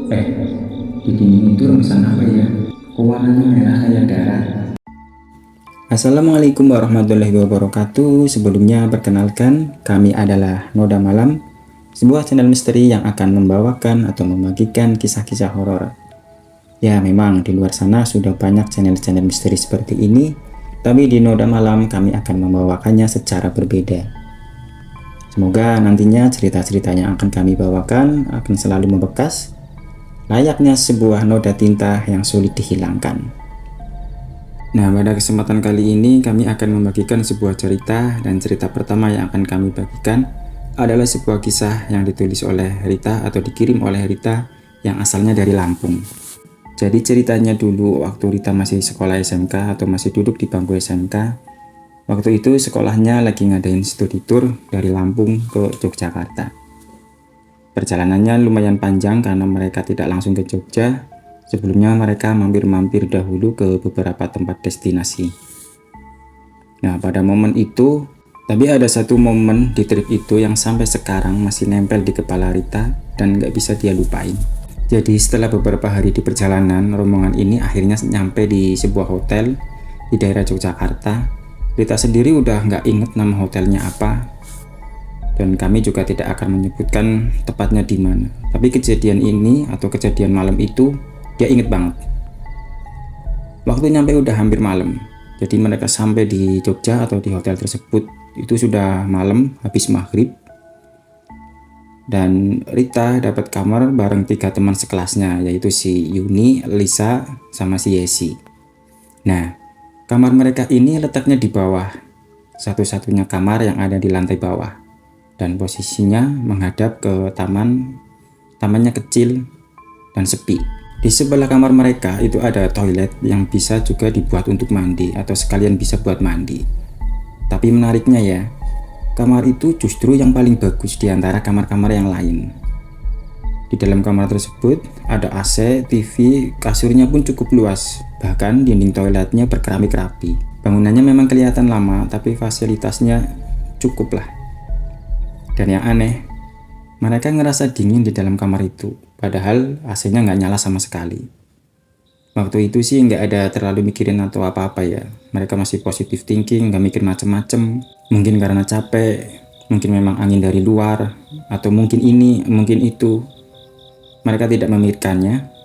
Eh, di dinding itu rumusan apa ya? Kok warnanya merah kayak darah? Assalamualaikum warahmatullahi wabarakatuh. Sebelumnya perkenalkan, kami adalah Noda Malam, sebuah channel misteri yang akan membawakan atau membagikan kisah-kisah horor. Ya, memang di luar sana sudah banyak channel-channel misteri seperti ini, tapi di Noda Malam kami akan membawakannya secara berbeda. Semoga nantinya cerita-cerita yang akan kami bawakan akan selalu membekas, layaknya sebuah noda tinta yang sulit dihilangkan. Nah, pada kesempatan kali ini kami akan membagikan sebuah cerita, dan cerita pertama yang akan kami bagikan adalah sebuah kisah yang ditulis oleh Rita atau dikirim oleh Rita yang asalnya dari Lampung. Jadi ceritanya dulu waktu Rita masih sekolah SMK atau masih duduk di bangku SMK. Waktu itu sekolahnya lagi ngadain studi tour dari Lampung ke Yogyakarta. Perjalanannya lumayan panjang karena mereka tidak langsung ke Jogja. Sebelumnya mereka mampir-mampir dahulu ke beberapa tempat destinasi. Nah, pada momen itu, tapi ada satu momen di trip itu yang sampai sekarang masih nempel di kepala Rita dan nggak bisa dia lupain. Jadi setelah beberapa hari di perjalanan, rombongan ini akhirnya nyampe di sebuah hotel di daerah Yogyakarta. Rita sendiri udah nggak inget nama hotelnya apa, dan kami juga tidak akan menyebutkan tepatnya di mana. Tapi kejadian ini atau kejadian malam itu dia inget banget. Waktu nyampe udah hampir malam. Jadi mereka sampai di Jogja atau di hotel tersebut itu sudah malam habis maghrib. Dan Rita dapat kamar bareng 3 teman sekelasnya, yaitu si Yuni, Lisa, sama si Yesi. Nah, kamar mereka ini letaknya di bawah, satu-satunya kamar yang ada di lantai bawah. Dan posisinya menghadap ke taman. Tamannya kecil dan sepi. Di sebelah kamar mereka itu ada toilet yang bisa juga dibuat untuk mandi atau sekalian bisa buat mandi. Tapi menariknya ya, kamar itu justru yang paling bagus di antara kamar-kamar yang lain. Di dalam kamar tersebut ada AC, TV, kasurnya pun cukup luas. Bahkan dinding toiletnya berkeramik rapi. Bangunannya memang kelihatan lama, tapi fasilitasnya cukup lah. Dan yang aneh, mereka ngerasa dingin di dalam kamar itu. Padahal AC-nya nggak nyala sama sekali. Waktu itu sih nggak ada terlalu mikirin atau apa-apa ya. Mereka masih positive thinking, nggak mikir macem-macem. Mungkin karena capek, mungkin memang angin dari luar, atau mungkin ini, mungkin itu. Mereka tidak memikirkannya.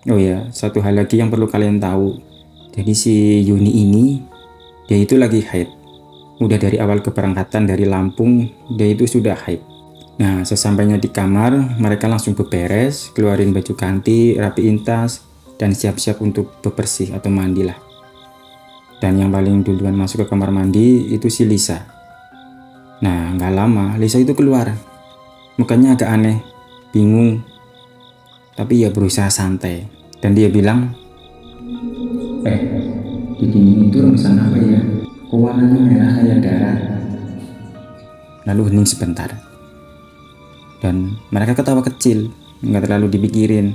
Oh ya, satu hal lagi yang perlu kalian tahu. Jadi si Yuni ini, dia itu lagi haid. Udah dari awal keberangkatan dari Lampung, dia itu sudah haid. Nah, sesampainya di kamar, mereka langsung beberes, keluarin baju ganti, rapiin tas, dan siap-siap untuk bebersih atau mandi lah. Dan yang paling duluan masuk ke kamar mandi itu si Lisa. Nah, nggak lama, Lisa itu keluar. Mukanya agak aneh, bingung, tapi ya berusaha santai. Dan dia bilang, Eh, di dinding itu rumusan apa ya? Kok warnanya merah kayak darah? lalu hening sebentar. Dan mereka ketawa kecil, nggak terlalu dipikirin.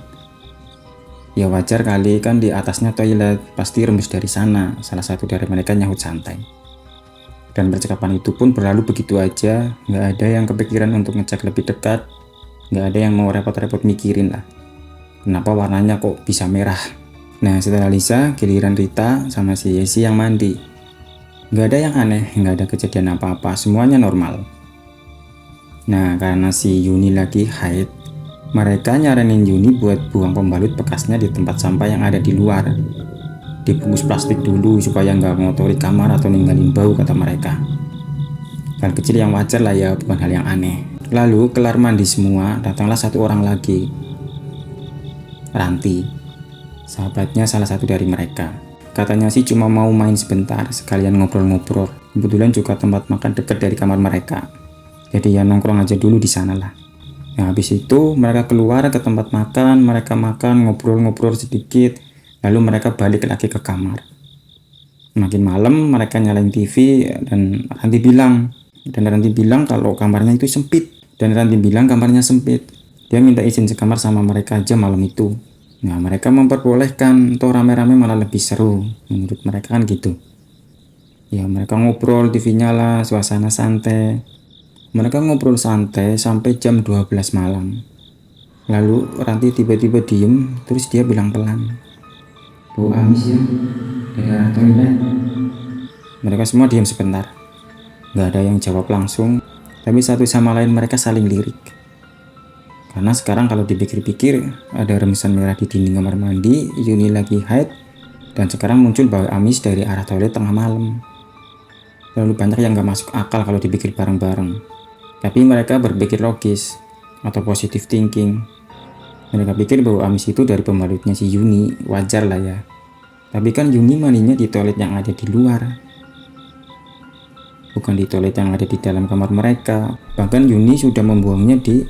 Ya wajar kali, kan di atasnya toilet, pasti rembus dari sana. Salah satu dari mereka nyahut santai. Dan percakapan itu pun berlalu begitu aja, nggak ada yang kepikiran untuk ngecek lebih dekat, nggak ada yang mau repot-repot mikirin lah. Kenapa warnanya kok bisa merah? Nah, setelah Lisa, giliran Rita sama si Yesi yang mandi. Nggak ada yang aneh, nggak ada kejadian apa-apa, semuanya normal. Nah, karena si Yuni lagi haid, mereka nyaranin Yuni buat buang pembalut bekasnya di tempat sampah yang ada di luar. Dibungkus plastik dulu supaya nggak ngotori kamar atau ninggalin bau, kata mereka. Hal kecil yang wajar lah ya, bukan hal yang aneh. Lalu kelar mandi semua, datanglah satu orang lagi. Ranti, sahabatnya salah satu dari mereka. Katanya sih cuma mau main sebentar, sekalian ngobrol-ngobrol. Kebetulan juga tempat makan dekat dari kamar mereka. Jadi ya nongkrong aja dulu di sana lah. Nah, habis itu mereka keluar ke tempat makan, mereka makan, ngobrol-ngobrol sedikit, lalu mereka balik lagi ke kamar. Makin malam mereka nyalain TV dan Ranti bilang kalau kamarnya itu sempit. Dan Ranti bilang kamarnya sempit. Dia minta izin sekamar sama mereka aja malam itu. Nah, mereka memperbolehkan, toh rame-rame malah lebih seru. Menurut mereka kan gitu. Ya, mereka ngobrol, TV nyala, suasana santai. Mereka ngobrol santai sampai jam 12 malam. Lalu Ranti tiba-tiba diem, terus dia bilang pelan, Bau amis ya, dari arah toilet. Mereka semua diam sebentar. Gak ada yang jawab langsung, tapi satu sama lain mereka saling lirik. Karena sekarang kalau dipikir-pikir, ada remesan merah di dinding kamar mandi, Yuni lagi haid, dan sekarang muncul bau amis dari arah toilet tengah malam. Terlalu banyak yang gak masuk akal kalau dipikir bareng-bareng. Tapi mereka berpikir logis, atau positive thinking. Mereka pikir bau amis itu dari pembalutnya si Yuni, wajar lah ya. Tapi kan Yuni mandinya di toilet yang ada di luar, bukan di toilet yang ada di dalam kamar mereka. Bahkan Yuni sudah membuangnya di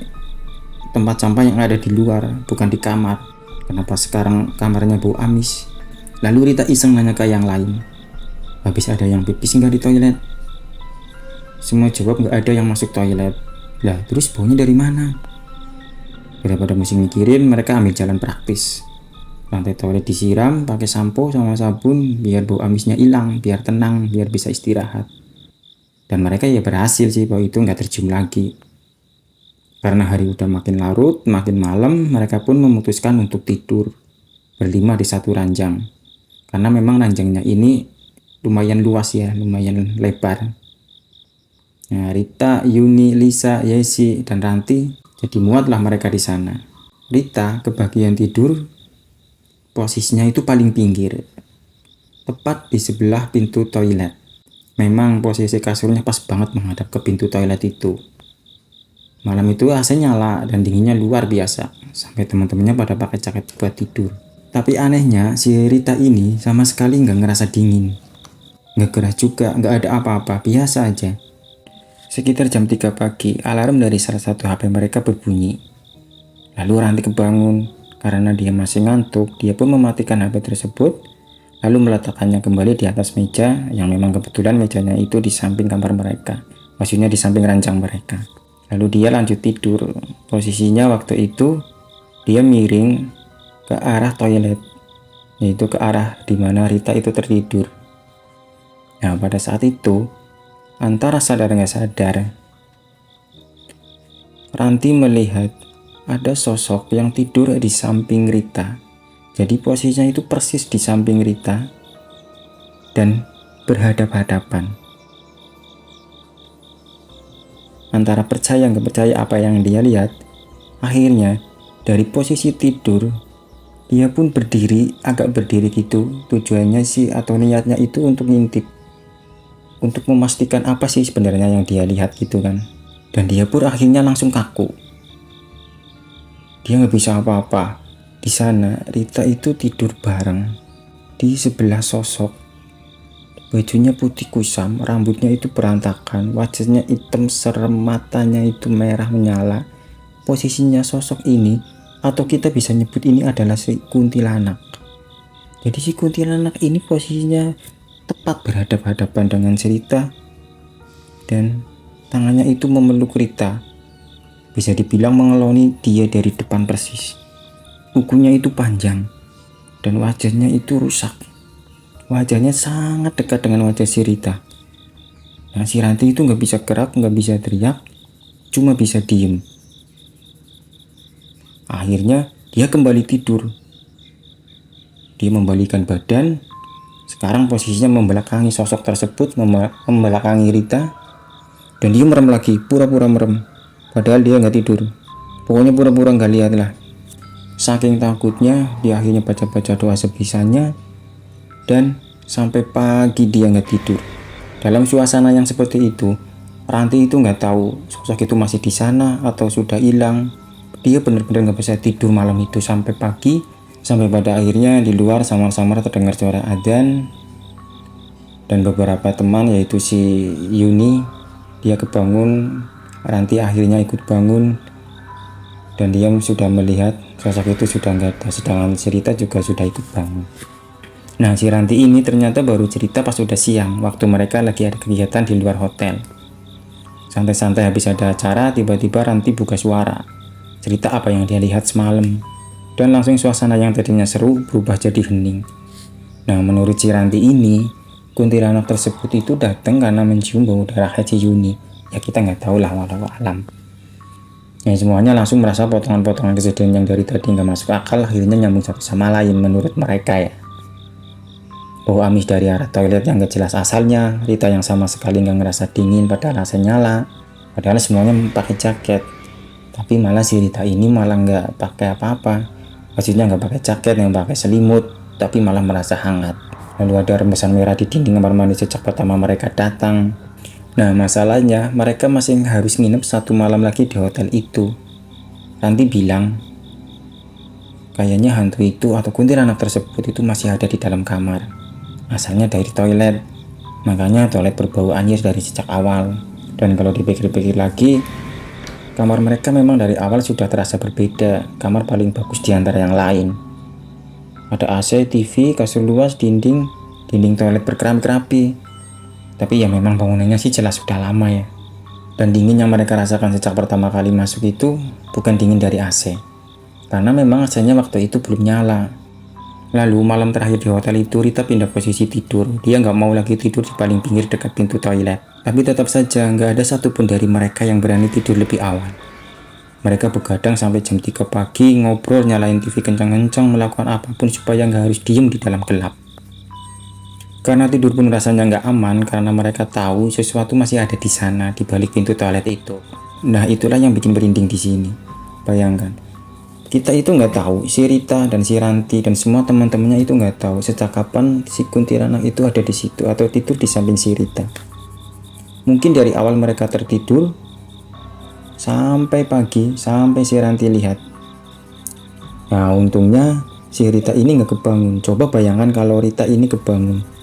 tempat sampah yang ada di luar, bukan di kamar. Kenapa sekarang kamarnya bau amis? Lalu Rita iseng nanya ke yang lain, habis ada yang pipis nggak di toilet? Semua jawab nggak ada yang masuk toilet. Lah terus baunya dari mana? Daripada mesti mikirin, mereka ambil jalan praktis. Lantai toilet disiram pakai sampo sama sabun biar bau amisnya hilang, biar tenang, biar bisa istirahat. Dan mereka ya berhasil sih, bau itu nggak tercium lagi. Karena hari udah makin larut, makin malam, mereka pun memutuskan untuk tidur berlima di satu ranjang. Karena memang ranjangnya ini lumayan luas ya, lumayan lebar. Nah, Rita, Yuni, Lisa, Yesi, dan Ranti jadi muatlah mereka di sana. Rita kebagian tidur, posisinya itu paling pinggir, tepat di sebelah pintu toilet. Memang posisi kasurnya pas banget menghadap ke pintu toilet itu. Malam itu AC nyala dan dinginnya luar biasa, sampai teman-temannya pada pakai jaket buat tidur. Tapi anehnya si Rita ini sama sekali nggak ngerasa dingin. Nggak gerah juga, nggak ada apa-apa, biasa aja. Sekitar jam 3 pagi, alarm dari salah satu HP mereka berbunyi. Lalu Ranti kebangun, karena dia masih ngantuk, dia pun mematikan HP tersebut, lalu meletakkannya kembali di atas meja, yang memang kebetulan mejanya itu di samping kamar mereka. Maksudnya di samping ranjang mereka. Lalu dia lanjut tidur. Posisinya waktu itu, dia miring ke arah toilet, yaitu ke arah di mana Rita itu tertidur. Nah, pada saat itu, antara sadar nggak sadar, Ranti melihat ada sosok yang tidur di samping Rita. Jadi posisinya itu persis di samping Rita dan berhadap-hadapan. Antara percaya nggak percaya apa yang dia lihat, akhirnya dari posisi tidur dia pun berdiri, agak berdiri gitu. Tujuannya sih atau niatnya itu untuk ngintip, untuk memastikan apa sih sebenarnya yang dia lihat gitu kan. Dan dia pun akhirnya langsung kaku. Dia nggak bisa apa-apa. Di sana Rita itu tidur bareng di sebelah sosok. Bajunya putih kusam, rambutnya itu berantakan, wajahnya hitam serem, matanya itu merah menyala. Posisinya sosok ini, atau kita bisa nyebut ini adalah si kuntilanak. Jadi si kuntilanak ini posisinya tepat berhadap-hadapan dengan Rita, dan tangannya itu memeluk Rita. Bisa dibilang mengeloni dia dari depan persis. Kukunya itu panjang dan wajahnya itu rusak. Wajahnya sangat dekat dengan wajah si Rita. Nah, si Ranti itu nggak bisa gerak, nggak bisa teriak, cuma bisa diem. Akhirnya dia kembali tidur. Dia membalikan badan. Sekarang posisinya membelakangi sosok tersebut, membelakangi Rita. Dan dia merem lagi, pura-pura merem. Padahal dia nggak tidur. Pokoknya pura-pura nggak lihat lah. Saking takutnya, dia akhirnya baca-baca doa sebisanya. Dan sampai pagi dia nggak tidur. Dalam suasana yang seperti itu, Ranti itu nggak tahu sosok itu masih di sana atau sudah hilang. Dia benar-benar nggak bisa tidur malam itu sampai pagi. Sampai pada akhirnya di luar samar-samar terdengar suara adzan. Dan beberapa teman yaitu si Yuni, dia kebangun. Ranti akhirnya ikut bangun. Dan dia sudah melihat sosok itu sudah nggak ada. Sedangkan Rita juga sudah ikut bangun. Nah, si Ranti ini ternyata baru cerita pas udah siang, waktu mereka lagi ada kegiatan di luar hotel. Santai-santai habis ada acara, tiba-tiba Ranti buka suara. Cerita apa yang dia lihat semalam. Dan langsung suasana yang tadinya seru berubah jadi hening. Nah, menurut si Ranti ini, kuntilanak tersebut itu datang karena mencium bau darah si Yuni. Ya kita nggak tahu lah, walau alam. Ya, semuanya langsung merasa potongan-potongan kejadian yang dari tadi nggak masuk akal akhirnya nyambung satu sama lain menurut mereka ya. Bau amis dari arah toilet yang gak jelas asalnya, Rita yang sama sekali nggak ngerasa dingin padahal AC nyala, padahal semuanya pakai jaket. Tapi malah si Rita ini malah nggak pakai apa-apa, maksudnya nggak pakai jaket, yang pakai selimut, tapi malah merasa hangat. Lalu ada rembesan merah di dinding kamar mandi sejak pertama mereka datang. Nah, masalahnya mereka masih harus nginep 1 malam lagi di hotel itu. Ranti bilang, kayaknya hantu itu atau kuntilanak tersebut itu masih ada di dalam kamar. Asalnya dari toilet, makanya toilet berbau anyir dari sejak awal. Dan kalau dipikir-pikir lagi, kamar mereka memang dari awal sudah terasa berbeda, kamar paling bagus di antara yang lain. Ada AC, TV, kasur luas, dinding toilet berkeramik rapi. Tapi ya memang bangunannya sih jelas sudah lama ya. Dan dingin yang mereka rasakan sejak pertama kali masuk itu bukan dingin dari AC. Karena memang AC-nya waktu itu belum nyala. Lalu malam terakhir di hotel itu Rita pindah posisi tidur. Dia nggak mau lagi tidur di paling pinggir dekat pintu toilet. Tapi tetap saja nggak ada satupun dari mereka yang berani tidur lebih awal. Mereka begadang sampai jam 3 pagi, ngobrol, nyalain TV kencang-kencang, melakukan apapun supaya nggak harus diem di dalam gelap. Karena tidur pun rasanya nggak aman karena mereka tahu sesuatu masih ada di sana di balik pintu toilet itu. Nah, itulah yang bikin merinding di sini. Bayangkan. Kita itu nggak tahu, si Rita dan si Ranti dan semua teman-temannya itu nggak tahu sejak kapan si kuntilanak itu ada di situ atau tidur di samping si Rita. Mungkin dari awal mereka tertidur sampai pagi, sampai si Ranti lihat. Nah, untungnya si Rita ini nggak kebangun. Coba bayangkan kalau Rita ini kebangun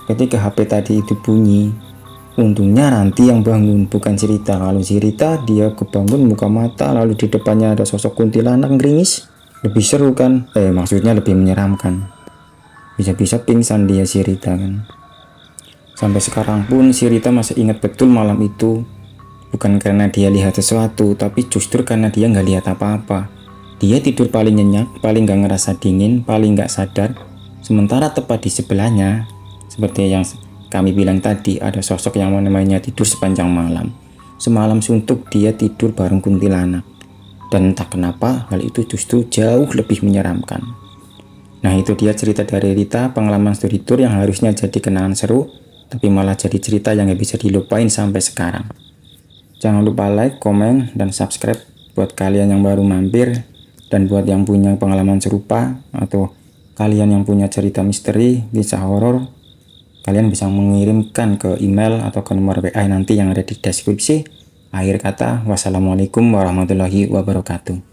ketika HP tadi itu bunyi. Untungnya Ranti yang bangun, bukan si Rita. Kalau si Rita dia kebangun buka mata lalu di depannya ada sosok kuntilanak ngeringis. Lebih seru kan? Maksudnya lebih menyeramkan. Bisa-bisa pingsan dia si Rita kan. Sampai sekarang pun si Rita masih ingat betul malam itu. Bukan karena dia lihat sesuatu, tapi justru karena dia nggak lihat apa-apa. Dia tidur paling nyenyak, paling nggak ngerasa dingin, paling nggak sadar. Sementara tepat di sebelahnya, seperti yang kami bilang tadi, ada sosok yang namanya tidur sepanjang malam. Semalam suntuk dia tidur bareng kuntilanak. Dan entah kenapa hal itu justru jauh lebih menyeramkan. Nah, itu dia cerita dari Rita, pengalaman studi tour yang harusnya jadi kenangan seru, tapi malah jadi cerita yang gak bisa dilupain sampai sekarang. Jangan lupa like, komen, dan subscribe buat kalian yang baru mampir. Dan buat yang punya pengalaman serupa atau kalian yang punya cerita misteri, kisah horor, kalian bisa mengirimkan ke email atau ke nomor WA nanti yang ada di deskripsi. Akhir kata, wassalamualaikum warahmatullahi wabarakatuh.